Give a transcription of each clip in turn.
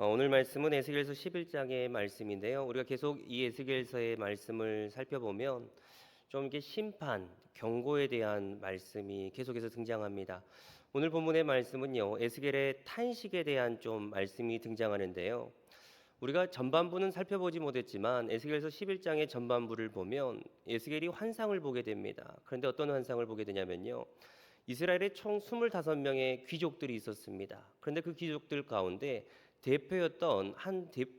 오늘 말씀은 에스겔서 11장의 말씀인데요. 우리가 계속 이 에스겔서의 말씀을 살펴보면 좀 이게 심판, 경고에 대한 말씀이 계속해서 등장합니다. 오늘 본문의 말씀은요, 에스겔의 탄식에 대한 좀 말씀이 등장하는데요. 우리가 전반부는 살펴보지 못했지만 에스겔서 11장의 전반부를 보면 에스겔이 환상을 보게 됩니다. 그런데 어떤 환상을 보게 되냐면요. 이스라엘에 총 25명의 귀족들이 있었습니다. 그런데 그 귀족들 가운데 대표였던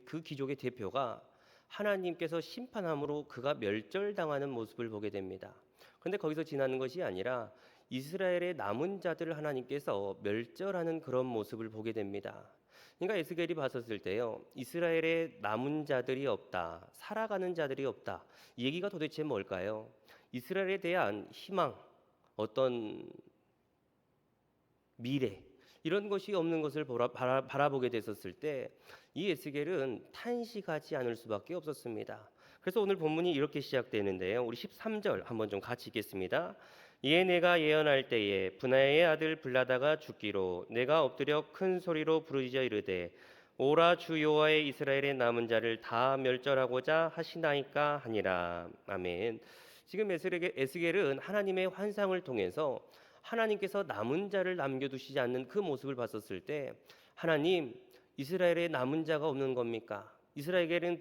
그 귀족의 대표가 하나님께서 심판함으로 그가 멸절당하는 모습을 보게 됩니다. 그런데 거기서 지나는 것이 아니라 이스라엘의 남은 자들을 하나님께서 멸절하는 그런 모습을 보게 됩니다. 그러니까 에스겔이 봤었을 때요, 이스라엘의 남은 자들이 없다, 살아가는 자들이 없다. 이 얘기가 도대체 뭘까요? 이스라엘에 대한 희망, 어떤 미래, 이런 것이 없는 것을 바라보게 됐었을 때 이 에스겔은 탄식하지 않을 수밖에 없었습니다. 그래서 오늘 본문이 이렇게 시작되는데요. 우리 13절 한번 좀 같이 읽겠습니다. 이에 내가 예언할 때에 분하의 아들 블라다가 죽기로 내가 엎드려 큰 소리로 부르짖어 이르되 오라 주 여호와의 이스라엘의 남은 자를 다 멸절하고자 하시나이까 하니라. 아멘. 지금 에스겔은 하나님의 환상을 통해서 하나님께서 남은 자를 남겨두시지 않는 그 모습을 봤었을 때, 하나님, 이스라엘에 남은 자가 없는 겁니까? 이스라엘은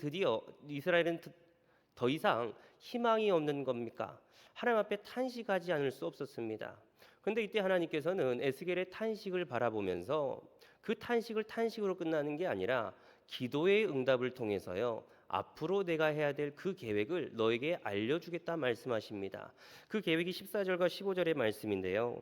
더 이상 희망이 없는 겁니까? 하나님 앞에 탄식하지 않을 수 없었습니다. 그런데 이때 하나님께서는 에스겔의 탄식을 바라보면서 그 탄식을 탄식으로 끝나는 게 아니라 기도의 응답을 통해서요, 앞으로 내가 해야 될 그 계획을 너에게 알려주겠다 말씀하십니다. 그 계획이 14절과 15절의 말씀인데요.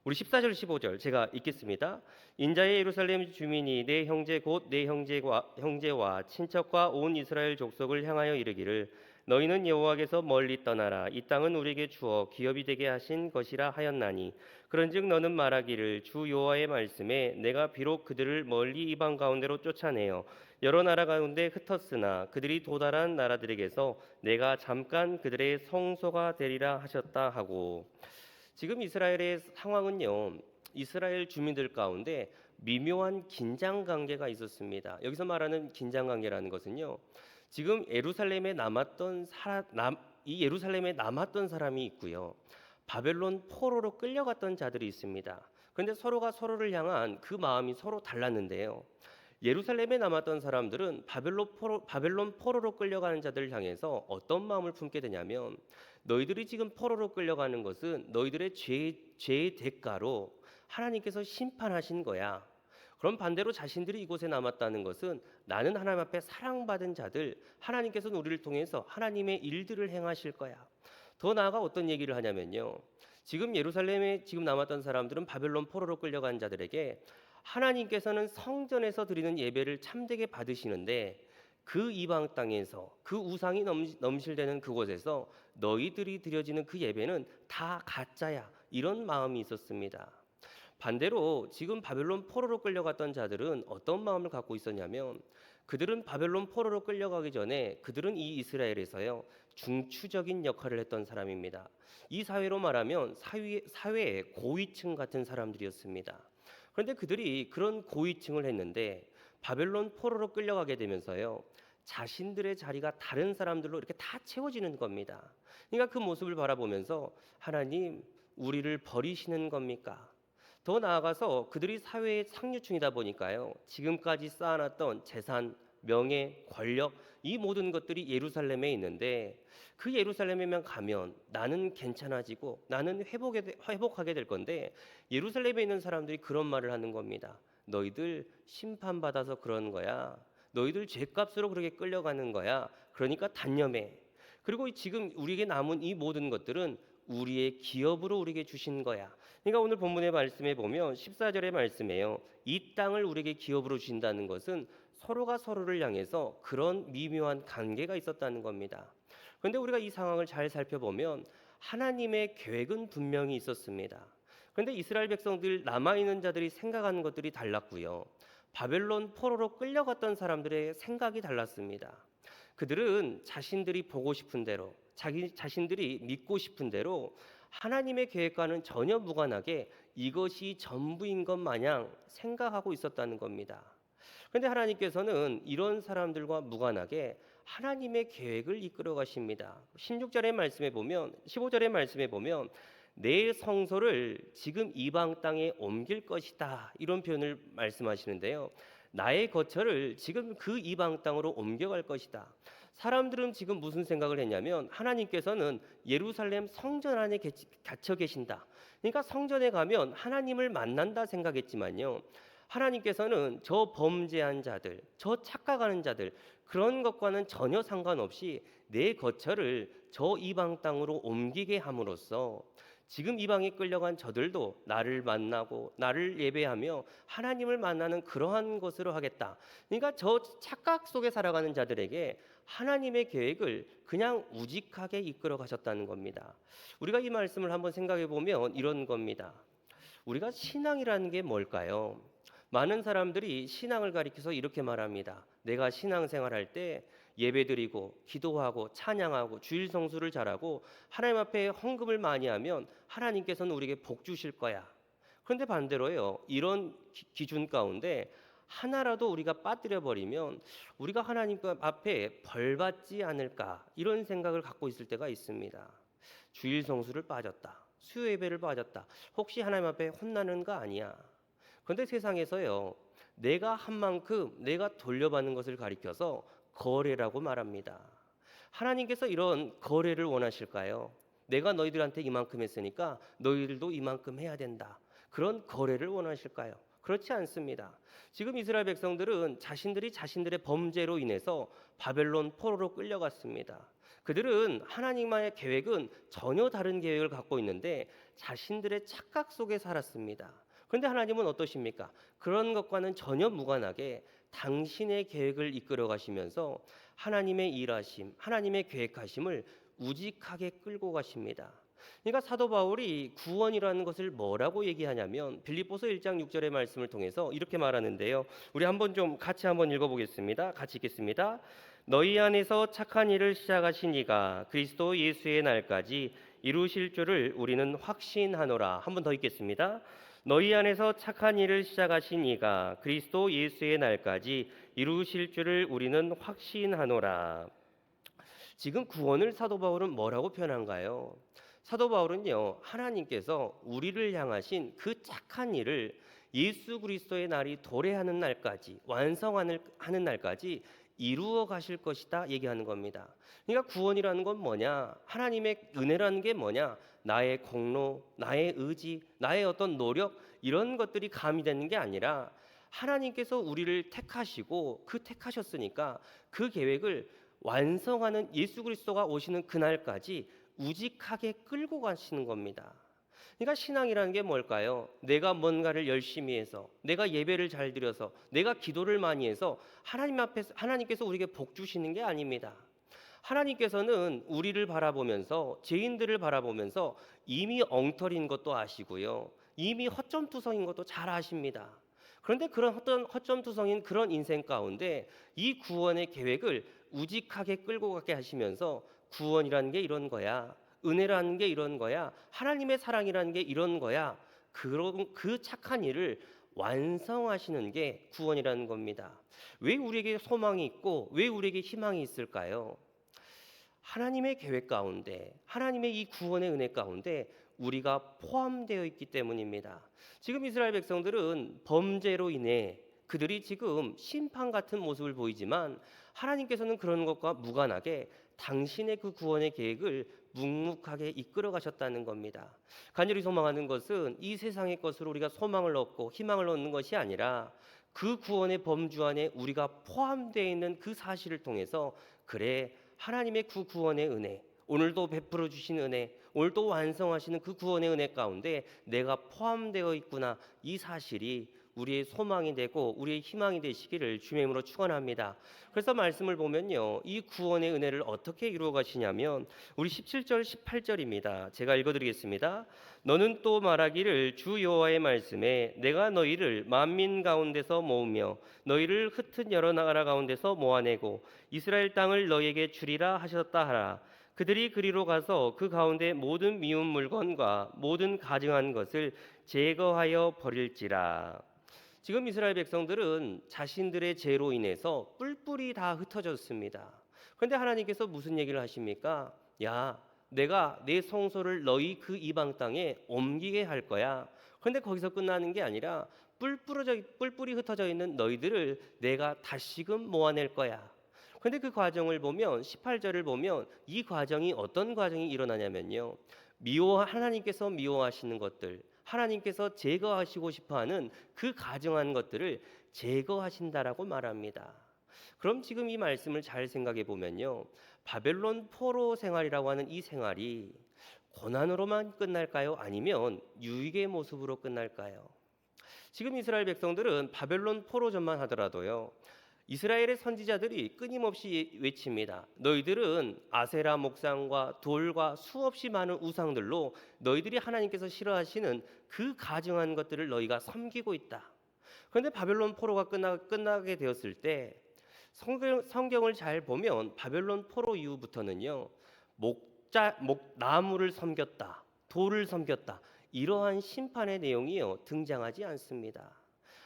우리 14절 15절 제가 읽겠습니다. 인자의 예루살렘 주민이 내 형제 곧 내 형제와 친척과 온 이스라엘 족속을 향하여 이르기를 너희는 여호와께서 멀리 떠나라 이 땅은 우리에게 주어 기업이 되게 하신 것이라 하였나니 그런즉 너는 말하기를 주 여호와의 말씀에 내가 비록 그들을 멀리 이방 가운데로 쫓아내어 여러 나라 가운데 흩었으나 그들이 도달한 나라들에게서 내가 잠깐 그들의 성소가 되리라 하셨다 하고, 지금 이스라엘의 상황은요, 이스라엘 주민들 가운데 미묘한 긴장 관계가 있었습니다. 여기서 말하는 긴장 관계라는 것은요, 지금 이 예루살렘에 남았던 사람이 있고요, 바벨론 포로로 끌려갔던 자들이 있습니다. 그런데 서로가 서로를 향한 그 마음이 서로 달랐는데요. 예루살렘에 남았던 사람들은 바벨론 포로로 끌려가는 자들을 향해서 어떤 마음을 품게 되냐면, 너희들이 지금 포로로 끌려가는 것은 너희들의 죄의 대가로 하나님께서 심판하신 거야. 그럼 반대로 자신들이 이곳에 남았다는 것은 나는 하나님 앞에 사랑받은 자들, 하나님께서는 우리를 통해서 하나님의 일들을 행하실 거야. 더 나아가 어떤 얘기를 하냐면요, 지금 예루살렘에 지금 남았던 사람들은 바벨론 포로로 끌려간 자들에게 하나님께서는 성전에서 드리는 예배를 참되게 받으시는데 그 이방 땅에서 그 우상이 넘실대는 그곳에서 너희들이 드려지는 그 예배는 다 가짜야, 이런 마음이 있었습니다. 반대로 지금 바벨론 포로로 끌려갔던 자들은 어떤 마음을 갖고 있었냐면, 그들은 바벨론 포로로 끌려가기 전에 그들은 이 이스라엘에서요, 중추적인 역할을 했던 사람입니다. 이 사회로 말하면 사회의 고위층 같은 사람들이었습니다. 그런데 그들이 그런 고위층을 했는데 바벨론 포로로 끌려가게 되면서요, 자신들의 자리가 다른 사람들로 이렇게 다 채워지는 겁니다. 그러니까 그 모습을 바라보면서 하나님, 우리를 버리시는 겁니까? 더 나아가서 그들이 사회의 상류층이다 보니까요, 지금까지 쌓아놨던 재산, 명예, 권력, 이 모든 것들이 예루살렘에 있는데 그 예루살렘에만 가면 나는 괜찮아지고 나는 회복하게 될 건데, 예루살렘에 있는 사람들이 그런 말을 하는 겁니다. 너희들 심판받아서 그런 거야. 너희들 죄값으로 그렇게 끌려가는 거야. 그러니까 단념해. 그리고 지금 우리에게 남은 이 모든 것들은 우리의 기업으로 우리에게 주신 거야. 그러니까 오늘 본문의 말씀에 보면 14절의 말씀에요, 이 땅을 우리에게 기업으로 주신다는 것은 서로가 서로를 향해서 그런 미묘한 관계가 있었다는 겁니다. 그런데 우리가 이 상황을 잘 살펴보면 하나님의 계획은 분명히 있었습니다. 그런데 이스라엘 백성들, 남아있는 자들이 생각하는 것들이 달랐고요, 바벨론 포로로 끌려갔던 사람들의 생각이 달랐습니다. 그들은 자신들이 보고 싶은 대로, 자신들이 믿고 싶은 대로 하나님의 계획과는 전혀 무관하게 이것이 전부인 것 마냥 생각하고 있었다는 겁니다. 그런데 하나님께서는 이런 사람들과 무관하게 하나님의 계획을 이끌어 가십니다. 16절의 말씀에 보면 15절의 말씀에 보면 내 성소를 지금 이방 땅에 옮길 것이다. 이런 표현을 말씀하시는데요. 나의 거처를 지금 그 이방 땅으로 옮겨갈 것이다. 사람들은 지금 무슨 생각을 했냐면 하나님께서는 예루살렘 성전 안에 갇혀 계신다. 그러니까 성전에 가면 하나님을 만난다 생각했지만요. 하나님께서는 저 범죄한 자들, 저 착각하는 자들 그런 것과는 전혀 상관없이 내 거처를 저 이방 땅으로 옮기게 함으로써 지금 이방에 끌려간 저들도 나를 만나고 나를 예배하며 하나님을 만나는 그러한 것으로 하겠다. 그러니까 저 착각 속에 살아가는 자들에게 하나님의 계획을 그냥 우직하게 이끌어 가셨다는 겁니다. 우리가 이 말씀을 한번 생각해 보면 이런 겁니다. 우리가 신앙이라는 게 뭘까요? 많은 사람들이 신앙을 가리켜서 이렇게 말합니다. 내가 신앙생활할 때 예배드리고 기도하고 찬양하고 주일 성수를 잘하고 하나님 앞에 헌금을 많이 하면 하나님께서는 우리에게 복 주실 거야. 그런데 반대로요. 이런 기준 가운데 하나라도 우리가 빠뜨려 버리면 우리가 하나님 앞에 벌 받지 않을까 이런 생각을 갖고 있을 때가 있습니다. 주일 성수를 빠졌다. 수요 예배를 빠졌다. 혹시 하나님 앞에 혼나는 거 아니야? 그런데 세상에서요. 내가 한 만큼 내가 돌려받는 것을 가리켜서 거래라고 말합니다. 하나님께서 이런 거래를 원하실까요? 내가 너희들한테 이만큼 했으니까 너희들도 이만큼 해야 된다. 그런 거래를 원하실까요? 그렇지 않습니다. 지금 이스라엘 백성들은 자신들이 자신들의 범죄로 인해서 바벨론 포로로 끌려갔습니다. 그들은 하나님과의 계획은 전혀 다른 계획을 갖고 있는데 자신들의 착각 속에 살았습니다. 그런데 하나님은 어떠십니까? 그런 것과는 전혀 무관하게 당신의 계획을 이끌어 가시면서 하나님의 일하심, 하나님의 계획하심을 우직하게 끌고 가십니다. 그러니까 사도 바울이 구원이라는 것을 뭐라고 얘기하냐면 빌립보서 1장 6절의 말씀을 통해서 이렇게 말하는데요. 우리 한번 좀 같이 한번 읽어보겠습니다. 같이 읽겠습니다. 너희 안에서 착한 일을 시작하신 이가 그리스도 예수의 날까지 이루실 줄을 우리는 확신하노라. 한번 더 읽겠습니다. 너희 안에서 착한 일을 시작하신 이가 그리스도 예수의 날까지 이루실 줄을 우리는 확신하노라. 지금 구원을 사도 바울은 뭐라고 표현한가요? 사도 바울은요, 하나님께서 우리를 향하신 그 착한 일을 예수 그리스도의 날이 도래하는 날까지, 완성하는 날까지 이루어 가실 것이다 얘기하는 겁니다. 그러니까 구원이라는 건 뭐냐? 하나님의 은혜라는 게 뭐냐? 나의 공로, 나의 의지, 나의 어떤 노력 이런 것들이 가미되는 게 아니라 하나님께서 우리를 택하시고 그 택하셨으니까 그 계획을 완성하는 예수 그리스도가 오시는 그날까지 우직하게 끌고 가시는 겁니다. 그러니까 신앙이라는 게 뭘까요? 내가 뭔가를 열심히 해서, 내가 예배를 잘 드려서, 내가 기도를 많이 해서 하나님 앞에서 하나님께서 우리에게 복 주시는 게 아닙니다. 하나님께서는 우리를 바라보면서 죄인들을 바라보면서 이미 엉터리인 것도 아시고요. 이미 허점투성인 것도 잘 아십니다. 그런데 그런 어떤 허점투성인 그런 인생 가운데 이 구원의 계획을 우직하게 끌고 가게 하시면서 구원이라는 게 이런 거야. 은혜라는 게 이런 거야. 하나님의 사랑이라는 게 이런 거야. 그런 그 착한 일을 완성하시는 게 구원이라는 겁니다. 왜 우리에게 소망이 있고 왜 우리에게 희망이 있을까요? 하나님의 계획 가운데, 하나님의 이 구원의 은혜 가운데 우리가 포함되어 있기 때문입니다. 지금 이스라엘 백성들은 범죄로 인해 그들이 지금 심판 같은 모습을 보이지만 하나님께서는 그런 것과 무관하게 당신의 그 구원의 계획을 묵묵하게 이끌어 가셨다는 겁니다. 간절히 소망하는 것은 이 세상의 것으로 우리가 소망을 얻고 희망을 얻는 것이 아니라 그 구원의 범주 안에 우리가 포함되어 있는 그 사실을 통해서 그래 하나님의 그 구원의 은혜, 오늘도 베풀어 주신 은혜, 오늘도 완성하시는 그 구원의 은혜 가운데 내가 포함되어 있구나 이 사실이 우리의 소망이 되고 우리의 희망이 되시기를 주님의 이름으로 축원합니다. 그래서 말씀을 보면요. 이 구원의 은혜를 어떻게 이루어 가시냐면 우리 17절 18절입니다. 제가 읽어 드리겠습니다. 너는 또 말하기를 주 여호와의 말씀에 내가 너희를 만민 가운데서 모으며 너희를 흩은 여러 나라 가운데서 모아내고 이스라엘 땅을 너희에게 주리라 하셨다 하라. 그들이 그리로 가서 그 가운데 모든 미운 물건과 모든 가증한 것을 제거하여 버릴지라. 지금 이스라엘 백성들은 자신들의 죄로 인해서 뿔뿔이 다 흩어졌습니다. 그런데 하나님께서 무슨 얘기를 하십니까? 야, 내가 내 성소를 너희 그 이방 땅에 옮기게 할 거야. 그런데 거기서 끝나는 게 아니라 뿔뿔이 흩어져 있는 너희들을 내가 다시금 모아낼 거야. 그런데 그 과정을 보면 18절을 보면 이 과정이 어떤 과정이 일어나냐면요. 하나님께서 미워하시는 것들, 하나님께서 제거하시고 싶어하는 그 가증한 것들을 제거하신다라고 말합니다. 그럼 지금 이 말씀을 잘 생각해 보면요. 바벨론 포로 생활이라고 하는 이 생활이 고난으로만 끝날까요? 아니면 유익의 모습으로 끝날까요? 지금 이스라엘 백성들은 바벨론 포로전만 하더라도요. 이스라엘의 선지자들이 끊임없이 외칩니다. 너희들은 아세라 목상과 돌과 수없이 많은 우상들로 너희들이 하나님께서 싫어하시는 그 가증한 것들을 너희가 섬기고 있다. 그런데 바벨론 포로가 끝나게 되었을 때 성경을 잘 보면 바벨론 포로 이후부터는요. 나무를 섬겼다. 돌을 섬겼다. 이러한 심판의 내용이요. 등장하지 않습니다.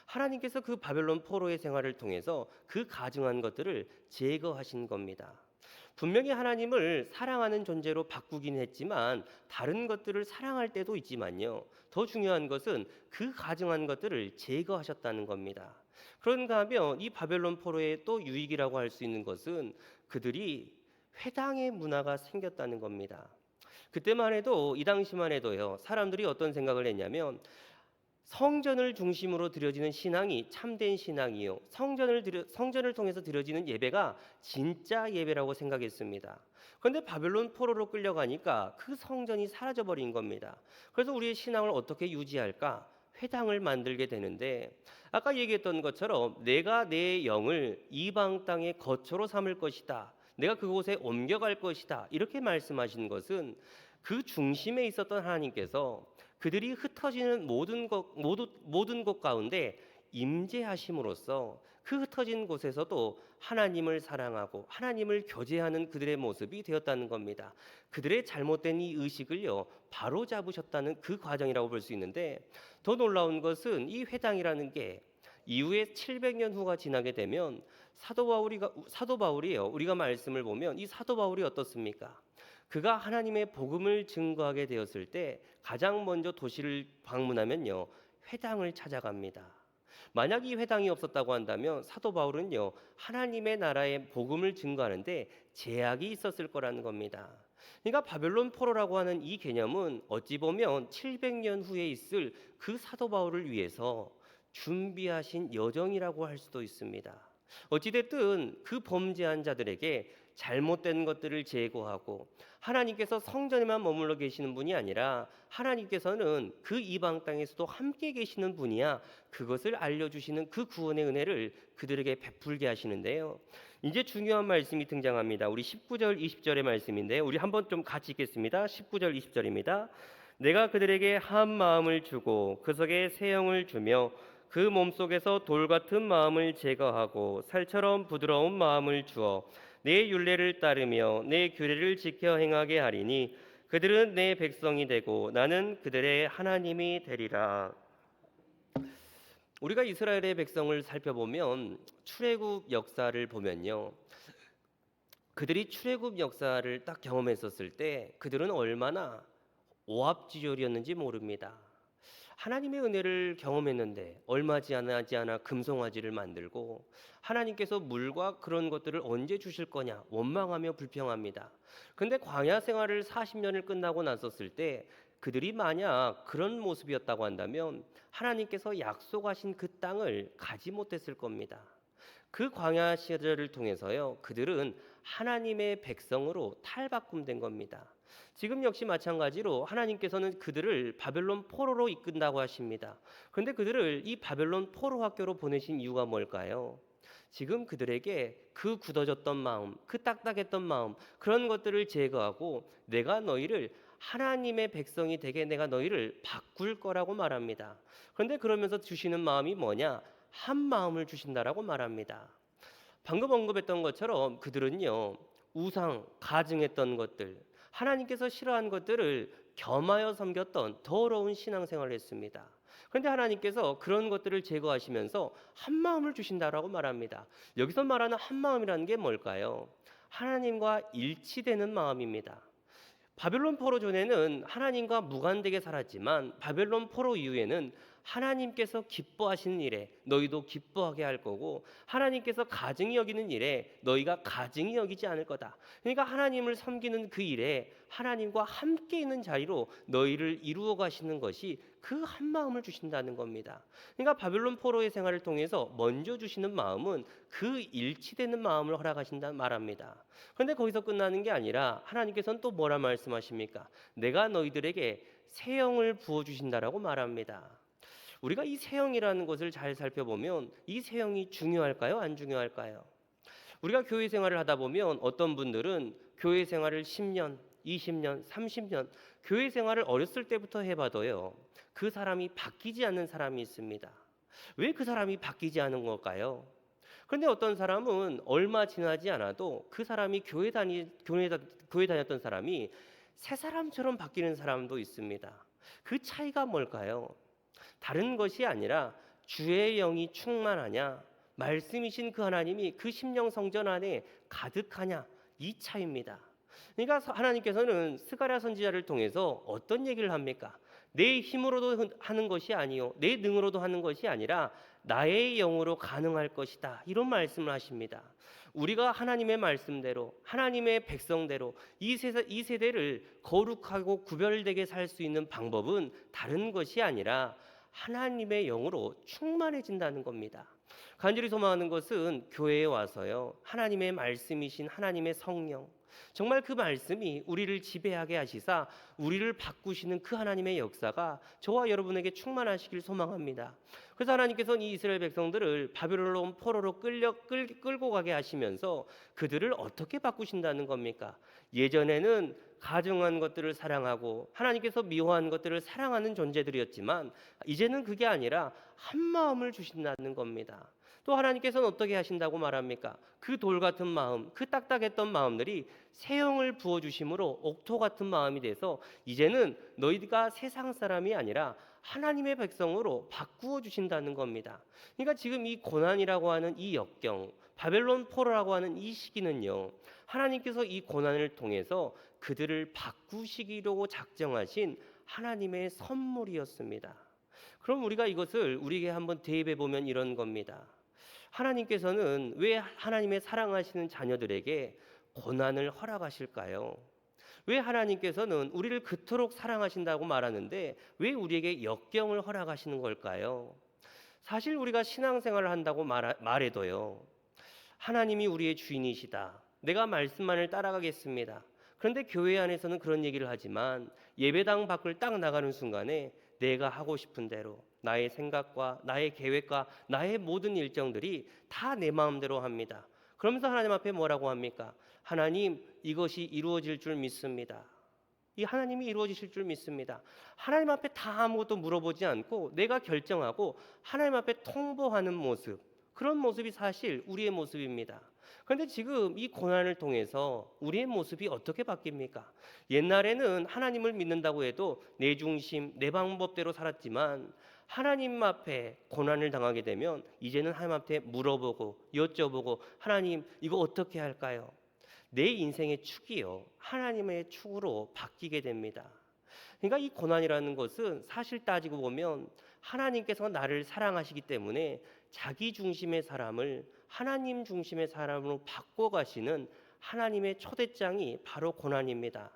하나님께서 그 바벨론 포로의 생활을 통해서 그 가증한 것들을 제거하신 겁니다. 분명히 하나님을 사랑하는 존재로 바꾸긴 했지만 다른 것들을 사랑할 때도 있지만요. 더 중요한 것은 그 가증한 것들을 제거하셨다는 겁니다. 그런가 하면 이 바벨론 포로의 또 유익이라고 할 수 있는 것은 그들이 회당의 문화가 생겼다는 겁니다. 그때만 해도 이 당시만 해도요. 사람들이 어떤 생각을 했냐면 성전을 중심으로 드려지는 신앙이 참된 신앙이요. 성전을 통해서 드려지는 예배가 진짜 예배라고 생각했습니다. 그런데 바벨론 포로로 끌려가니까 그 성전이 사라져 버린 겁니다. 그래서 우리의 신앙을 어떻게 유지할까? 회당을 만들게 되는데 아까 얘기했던 것처럼 내가 내 영을 이방 땅의 거처로 삼을 것이다. 내가 그곳에 옮겨갈 것이다. 이렇게 말씀하신 것은 그 중심에 있었던 하나님께서 그들이 흩어지는 모든 곳 가운데 임재하심으로써 그 흩어진 곳에서도 하나님을 사랑하고 하나님을 교제하는 그들의 모습이 되었다는 겁니다. 그들의 잘못된 이 의식을요 바로 잡으셨다는 그 과정이라고 볼 수 있는데 더 놀라운 것은 이 회당이라는 게 이후에 700년 후가 지나게 되면 사도 바울이요 우리가 말씀을 보면 이 사도 바울이 어떻습니까? 그가 하나님의 복음을 증거하게 되었을 때 가장 먼저 도시를 방문하면요 회당을 찾아갑니다. 만약 이 회당이 없었다고 한다면 사도 바울은요 하나님의 나라의 복음을 증거하는데 제약이 있었을 거라는 겁니다. 그러니까 바벨론 포로라고 하는 이 개념은 어찌 보면 700년 후에 있을 그 사도 바울을 위해서 준비하신 여정이라고 할 수도 있습니다. 어찌됐든 그 범죄한 자들에게 잘못된 것들을 제거하고 하나님께서 성전에만 머물러 계시는 분이 아니라 하나님께서는 그 이방 땅에서도 함께 계시는 분이야 그것을 알려주시는 그 구원의 은혜를 그들에게 베풀게 하시는데요. 이제 중요한 말씀이 등장합니다. 우리 19절 20절의 말씀인데 우리 한번 좀 같이 읽겠습니다. 19절 20절입니다. 내가 그들에게 한 마음을 주고 그 속에 새 영을 주며 그 몸속에서 돌 같은 마음을 제거하고 살처럼 부드러운 마음을 주어 내 율례를 따르며 내 규례를 지켜 행하게 하리니 그들은 내 백성이 되고 나는 그들의 하나님이 되리라. 우리가 이스라엘의 백성을 살펴보면 출애굽 역사를 보면요. 그들이 출애굽 역사를 딱 경험했었을 때 그들은 얼마나 오합지졸이었는지 모릅니다. 하나님의 은혜를 경험했는데 얼마 지나지 않아 금송아지를 만들고 하나님께서 물과 그런 것들을 언제 주실 거냐 원망하며 불평합니다. 근데 광야 생활을 40년을 끝나고 났었을 때 그들이 만약 그런 모습이었다고 한다면 하나님께서 약속하신 그 땅을 가지 못했을 겁니다. 그 광야 시절을 통해서요 그들은 하나님의 백성으로 탈바꿈된 겁니다. 지금 역시 마찬가지로 하나님께서는 그들을 바벨론 포로로 이끈다고 하십니다. 그런데 그들을 이 바벨론 포로 학교로 보내신 이유가 뭘까요? 지금 그들에게 그 굳어졌던 마음, 그 딱딱했던 마음 그런 것들을 제거하고 내가 너희를 하나님의 백성이 되게 내가 너희를 바꿀 거라고 말합니다. 그런데 그러면서 주시는 마음이 뭐냐? 한 마음을 주신다라고 말합니다. 방금 언급했던 것처럼 그들은요 우상, 가증했던 것들 하나님께서 싫어한 것들을 겸하여 섬겼던 더러운 신앙생활을 했습니다. 그런데 하나님께서 그런 것들을 제거하시면서 한 마음을 주신다라고 말합니다. 여기서 말하는 한 마음이라는 게 뭘까요? 하나님과 일치되는 마음입니다. 바벨론 포로 전에는 하나님과 무관되게 살았지만 바벨론 포로 이후에는 하나님께서 기뻐하시는 일에 너희도 기뻐하게 할 거고, 하나님께서 가증히 여기는 일에 너희가 가증히 여기지 않을 거다. 그러니까 하나님을 섬기는 그 일에 하나님과 함께 있는 자리로 너희를 이루어 가시는 것이 그 한 마음을 주신다는 겁니다. 그러니까 바벨론 포로의 생활을 통해서 먼저 주시는 마음은 그 일치되는 마음을 허락하신다는 말합니다. 그런데 거기서 끝나는 게 아니라 하나님께서는 또 뭐라 말씀하십니까? 내가 너희들에게 새 영을 부어 주신다라고 말합니다. 우리가 이 새 영이라는 것을 잘 살펴보면 이 새 영이 중요할까요? 안 중요할까요? 우리가 교회 생활을 하다 보면 어떤 분들은 교회 생활을 10년, 20년, 30년 교회 생활을 어렸을 때부터 해봐도요, 그 사람이 바뀌지 않는 사람이 있습니다. 왜 그 사람이 바뀌지 않은 걸까요? 그런데 어떤 사람은 얼마 지나지 않아도 그 사람이 교회 다녔던 사람이 새 사람처럼 바뀌는 사람도 있습니다. 그 차이가 뭘까요? 다른 것이 아니라 주의 영이 충만하냐, 말씀이신 그 하나님이 그 심령 성전 안에 가득하냐, 이 차이입니다. 그러니까 하나님께서는 스가랴 선지자를 통해서 어떤 얘기를 합니까? 내 힘으로도 하는 것이 아니요, 내 능으로도 하는 것이 아니라 나의 영으로 가능할 것이다, 이런 말씀을 하십니다. 우리가 하나님의 말씀대로, 하나님의 백성대로 이 세대를 거룩하고 구별되게 살 수 있는 방법은 다른 것이 아니라 하나님의 영으로 충만해진다는 겁니다. 간절히 소망하는 것은 교회에 와서요, 하나님의 말씀이신 하나님의 성령, 정말 그 말씀이 우리를 지배하게 하시사 우리를 바꾸시는 그 하나님의 역사가 저와 여러분에게 충만하시길 소망합니다. 그래서 하나님께서는 이 이스라엘 백성들을 바벨론 포로로 끌고 가게 하시면서 그들을 어떻게 바꾸신다는 겁니까? 예전에는 가증한 것들을 사랑하고 하나님께서 미워한 것들을 사랑하는 존재들이었지만 이제는 그게 아니라 한 마음을 주신다는 겁니다. 또 하나님께서는 어떻게 하신다고 말합니까? 그 돌 같은 마음, 그 딱딱했던 마음들이 새 영을 부어주심으로 옥토 같은 마음이 돼서 이제는 너희가 세상 사람이 아니라 하나님의 백성으로 바꾸어 주신다는 겁니다. 그러니까 지금 이 고난이라고 하는 이 역경, 바벨론 포로라고 하는 이 시기는요, 하나님께서 이 고난을 통해서 그들을 바꾸시기로 작정하신 하나님의 선물이었습니다. 그럼 우리가 이것을 우리에게 한번 대입해 보면 이런 겁니다. 하나님께서는 왜 하나님의 사랑하시는 자녀들에게 고난을 허락하실까요? 왜 하나님께서는 우리를 그토록 사랑하신다고 말하는데 왜 우리에게 역경을 허락하시는 걸까요? 사실 우리가 신앙생활을 한다고 말해도요, 하나님이 우리의 주인이시다, 내가 말씀만을 따라가겠습니다. 그런데 교회 안에서는 그런 얘기를 하지만 예배당 밖을 딱 나가는 순간에 내가 하고 싶은 대로 나의 생각과 나의 계획과 나의 모든 일정들이 다 내 마음대로 합니다. 그러면서 하나님 앞에 뭐라고 합니까? 하나님, 이것이 이루어질 줄 믿습니다. 이 하나님이 이루어지실 줄 믿습니다. 하나님 앞에 다 아무것도 물어보지 않고 내가 결정하고 하나님 앞에 통보하는 모습, 그런 모습이 사실 우리의 모습입니다. 그런데 지금 이 고난을 통해서 우리의 모습이 어떻게 바뀝니까? 옛날에는 하나님을 믿는다고 해도 내 중심, 내 방법대로 살았지만 하나님 앞에 고난을 당하게 되면 이제는 하나님 앞에 물어보고 여쭤보고, 하나님, 이거 어떻게 할까요? 내 인생의 축이요, 하나님의 축으로 바뀌게 됩니다. 그러니까 이 고난이라는 것은 사실 따지고 보면 하나님께서 나를 사랑하시기 때문에 자기 중심의 사람을 하나님 중심의 사람으로 바꿔가시는 하나님의 초대장이 바로 고난입니다.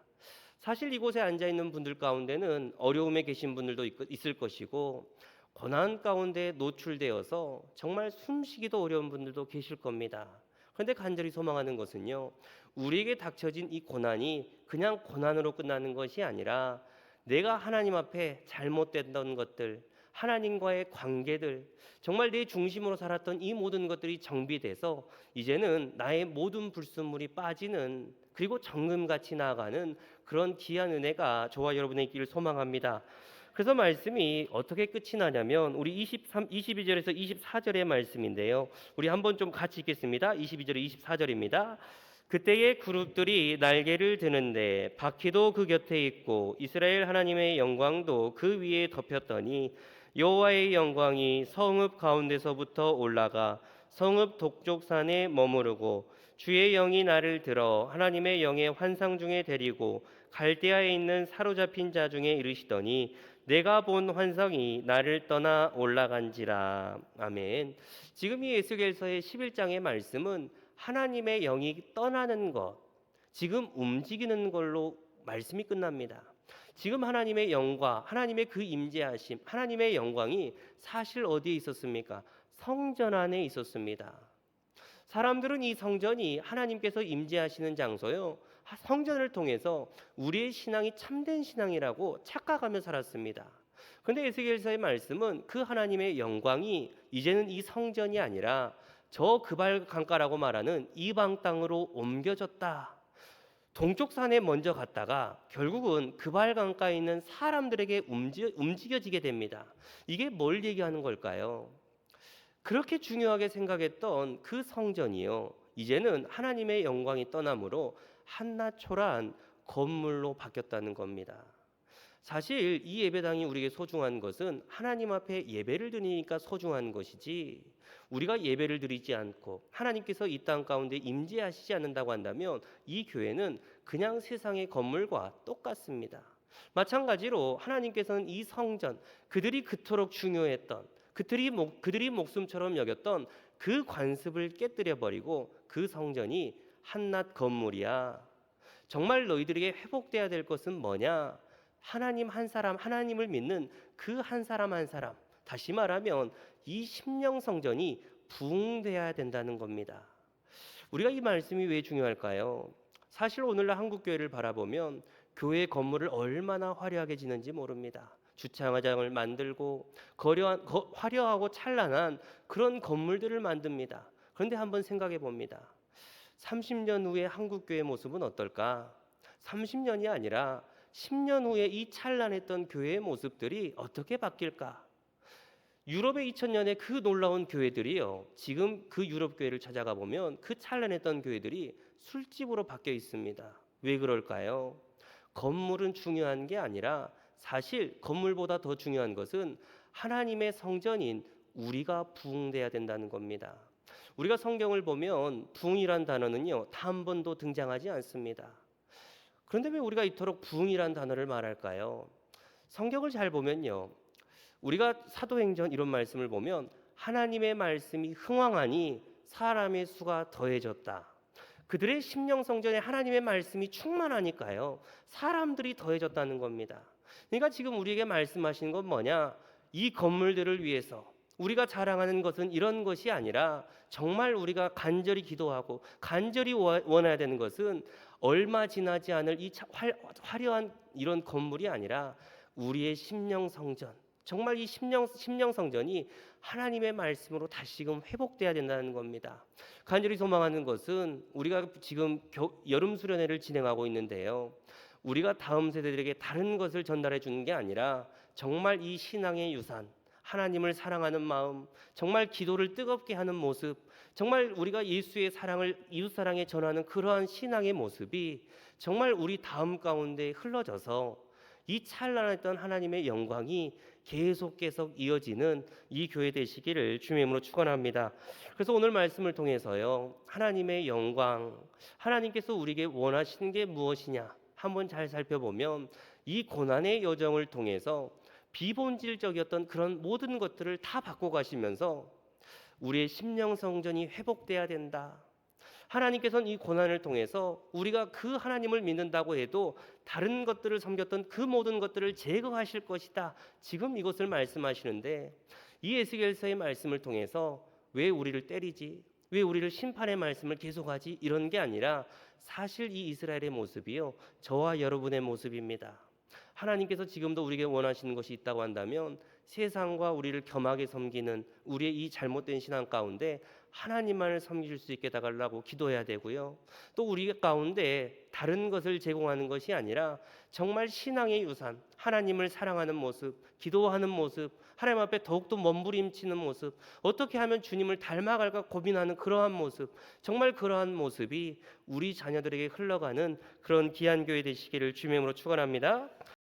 사실 이곳에 앉아있는 분들 가운데는 어려움에 계신 분들도 있을 것이고 고난 가운데 노출되어서 정말 숨쉬기도 어려운 분들도 계실 겁니다. 그런데 간절히 소망하는 것은요, 우리에게 닥쳐진 이 고난이 그냥 고난으로 끝나는 것이 아니라 내가 하나님 앞에 잘못됐던 것들, 하나님과의 관계들, 정말 내 중심으로 살았던 이 모든 것들이 정비돼서 이제는 나의 모든 불순물이 빠지는, 그리고 정금같이 나아가는 그런 귀한 은혜가 저와 여러분의 있기를 소망합니다. 그래서 말씀이 어떻게 끝이 나냐면 우리 22절에서 24절의 말씀인데요, 우리 한번 좀 같이 읽겠습니다. 22절에 24절입니다. 그때의 그룹들이 날개를 드는데 바퀴도 그 곁에 있고 이스라엘 하나님의 영광도 그 위에 덮였더니 여호와의 영광이 성읍 가운데서부터 올라가 성읍 동쪽산에 머무르고 주의 영이 나를 들어 하나님의 영의 환상 중에 데리고 갈대아에 있는 사로잡힌 자 중에 이르시더니 내가 본 환상이 나를 떠나 올라간지라. 아멘. 지금 이 에스겔서의 11장의 말씀은 하나님의 영이 떠나는 것, 지금 움직이는 걸로 말씀이 끝납니다. 지금 하나님의 영과 하나님의 그 임재하심, 하나님의 영광이 사실 어디에 있었습니까? 성전 안에 있었습니다. 사람들은 이 성전이 하나님께서 임재하시는 장소요, 성전을 통해서 우리의 신앙이 참된 신앙이라고 착각하며 살았습니다. 그런데 에스겔서의 말씀은 그 하나님의 영광이 이제는 이 성전이 아니라 저 그발 강가라고 말하는 이방 땅으로 옮겨졌다. 동쪽 산에 먼저 갔다가 결국은 그발 강가에 있는 사람들에게 움직여지게 됩니다. 이게 뭘 얘기하는 걸까요? 그렇게 중요하게 생각했던 그 성전이요, 이제는 하나님의 영광이 떠남으로 한낱 초라한 건물로 바뀌었다는 겁니다. 사실 이 예배당이 우리에게 소중한 것은 하나님 앞에 예배를 드리니까 소중한 것이지, 우리가 예배를 드리지 않고 하나님께서 이 땅 가운데 임재하시지 않는다고 한다면 이 교회는 그냥 세상의 건물과 똑같습니다. 마찬가지로 하나님께서는 이 성전, 그들이 그토록 중요했던, 그들이 목숨처럼 여겼던 그 관습을 깨뜨려 버리고 그 성전이 한낱 건물이야. 정말 너희들에게 회복돼야 될 것은 뭐냐? 하나님 한 사람, 하나님을 믿는 그 한 사람 한 사람, 다시 말하면 이 심령 성전이 부흥돼야 된다는 겁니다. 우리가 이 말씀이 왜 중요할까요? 사실 오늘날 한국 교회를 바라보면 교회 건물을 얼마나 화려하게 지는지 모릅니다. 주차장을 만들고 화려하고 찬란한 그런 건물들을 만듭니다. 그런데 한번 생각해 봅니다. 30년 후에 한국 교회 모습은 어떨까? 30년이 아니라 10년 후에 이 찬란했던 교회의 모습들이 어떻게 바뀔까? 유럽의 2000년의 그 놀라운 교회들이요, 지금 그 유럽 교회를 찾아가 보면 그 찬란했던 교회들이 술집으로 바뀌어 있습니다. 왜 그럴까요? 건물은 중요한 게 아니라 사실 건물보다 더 중요한 것은 하나님의 성전인 우리가 부흥돼야 된다는 겁니다. 우리가 성경을 보면 부흥이란 단어는요, 단 한 번도 등장하지 않습니다. 그런데 왜 우리가 이토록 부흥이란 단어를 말할까요? 성경을 잘 보면요, 우리가 사도행전 이런 말씀을 보면 하나님의 말씀이 흥왕하니 사람의 수가 더해졌다. 그들의 심령 성전에 하나님의 말씀이 충만하니까요, 사람들이 더해졌다는 겁니다. 그러니까 지금 우리에게 말씀하시는 건 뭐냐? 이 건물들을 위해서 우리가 자랑하는 것은 이런 것이 아니라 정말 우리가 간절히 기도하고 간절히 원해야 되는 것은 얼마 지나지 않을 이 화려한 이런 건물이 아니라 우리의 심령 성전, 정말 이 심령 성전이 하나님의 말씀으로 다시금 회복돼야 된다는 겁니다. 간절히 소망하는 것은 우리가 지금 여름 수련회를 진행하고 있는데요, 우리가 다음 세대들에게 다른 것을 전달해 주는 게 아니라 정말 이 신앙의 유산, 하나님을 사랑하는 마음, 정말 기도를 뜨겁게 하는 모습, 정말 우리가 예수의 사랑을 이웃사랑에 전하는 그러한 신앙의 모습이 정말 우리 다음 가운데 흘러져서 이 찬란했던 하나님의 영광이 계속 이어지는 이 교회 되시기를 주님의 이름으로 축원합니다. 그래서 오늘 말씀을 통해서요, 하나님의 영광, 하나님께서 우리에게 원하시는 게 무엇이냐 한번 잘 살펴보면 이 고난의 여정을 통해서 비본질적이었던 그런 모든 것들을 다 바꿔가시면서 우리의 심령 성전이 회복돼야 된다. 하나님께서는 이 고난을 통해서 우리가 그 하나님을 믿는다고 해도 다른 것들을 섬겼던 그 모든 것들을 제거하실 것이다. 지금 이것을 말씀하시는데 이 에스겔서의 말씀을 통해서 왜 우리를 때리지? 왜 우리를 심판의 말씀을 계속하지? 이런 게 아니라 사실 이 이스라엘의 모습이요, 저와 여러분의 모습입니다. 하나님께서 지금도 우리에게 원하시는 것이 있다고 한다면 세상과 우리를 겸하게 섬기는 우리의 이 잘못된 신앙 가운데 하나님만을 섬길 수 있게 해달라고 기도해야 되고요, 또 우리 가운데 다른 것을 제공하는 것이 아니라 정말 신앙의 유산, 하나님을 사랑하는 모습, 기도하는 모습, 하나님 앞에 더욱더 몸부림치는 모습, 어떻게 하면 주님을 닮아갈까 고민하는 그러한 모습, 정말 그러한 모습이 우리 자녀들에게 흘러가는 그런 귀한 교회 되시기를 주님의 이름으로 축원합니다.